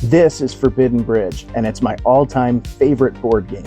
This is Forbidden Bridge, and it's my all-time favorite board game.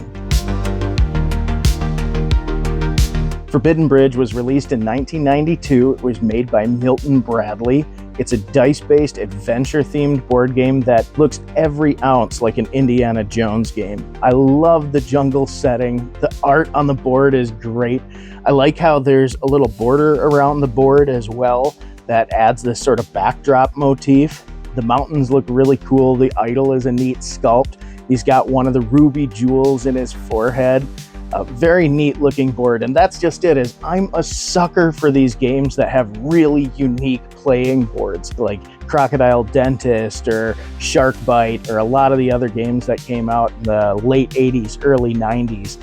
Forbidden Bridge was released in 1992. It was made by Milton Bradley. It's a dice-based, adventure-themed board game that looks every ounce like an Indiana Jones game. I love the jungle setting. The art on the board is great. I like how there's a little border around the board as well that adds this sort of backdrop motif. The mountains look really cool. The idol is a neat sculpt. He's got one of the ruby jewels in his forehead. A very neat looking board, and that's just it. Is I'm a sucker for these games that have really unique playing boards, like Crocodile Dentist or Shark Bite, or a lot of the other games that came out in the late 80s, early 90s.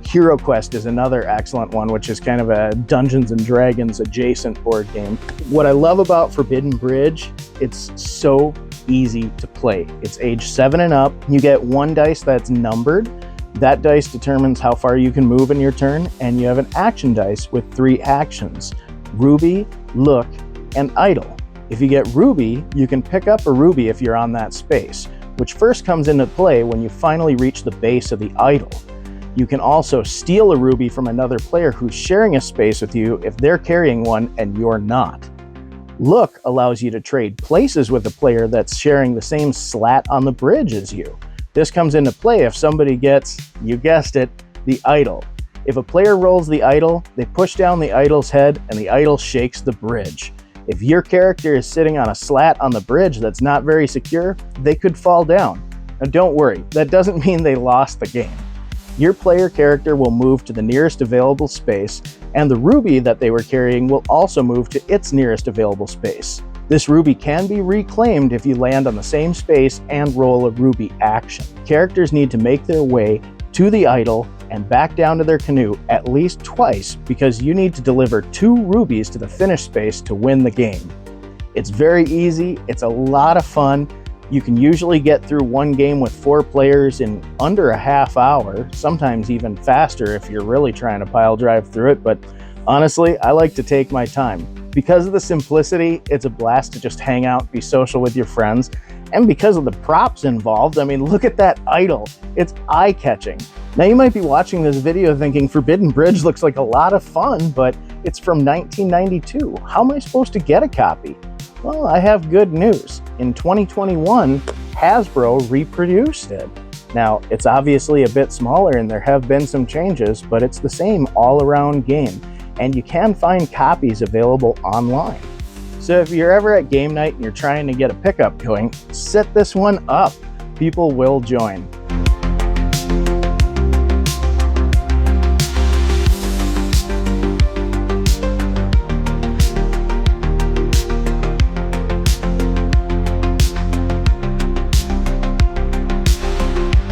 Hero Quest is another excellent one, which is kind of a Dungeons and Dragons adjacent board game. What I love about Forbidden Bridge, it's so easy to play. It's age 7 and up. You get one dice that's numbered. That dice determines how far you can move in your turn, and you have an action dice with 3 actions: Ruby, Look, and Idle. If you get Ruby, you can pick up a Ruby if you're on that space, which first comes into play when you finally reach the base of the Idle. You can also steal a Ruby from another player who's sharing a space with you if they're carrying one and you're not. Look allows you to trade places with a player that's sharing the same slat on the bridge as you. This comes into play if somebody gets, you guessed it, the idol. If a player rolls the idol, they push down the idol's head and the idol shakes the bridge. If your character is sitting on a slat on the bridge that's not very secure, they could fall down. Now don't worry, that doesn't mean they lost the game. Your player character will move to the nearest available space, and the ruby that they were carrying will also move to its nearest available space. This ruby can be reclaimed if you land on the same space and roll a ruby action. Characters need to make their way to the idol and back down to their canoe at least twice, because you need to deliver 2 rubies to the finish space to win the game. It's very easy, it's a lot of fun. You can usually get through one game with 4 players in under a half hour, sometimes even faster if you're really trying to pile drive through it, but honestly, I like to take my time. Because of the simplicity, it's a blast to just hang out, be social with your friends. And because of the props involved, I mean, look at that idol. It's eye-catching. Now you might be watching this video thinking Forbidden Bridge looks like a lot of fun, but it's from 1992. How am I supposed to get a copy? Well, I have good news. In 2021, Hasbro reproduced it. Now, it's obviously a bit smaller and there have been some changes, but it's the same all-around game. And you can find copies available online. So if you're ever at game night and you're trying to get a pickup going, set this one up. People will join.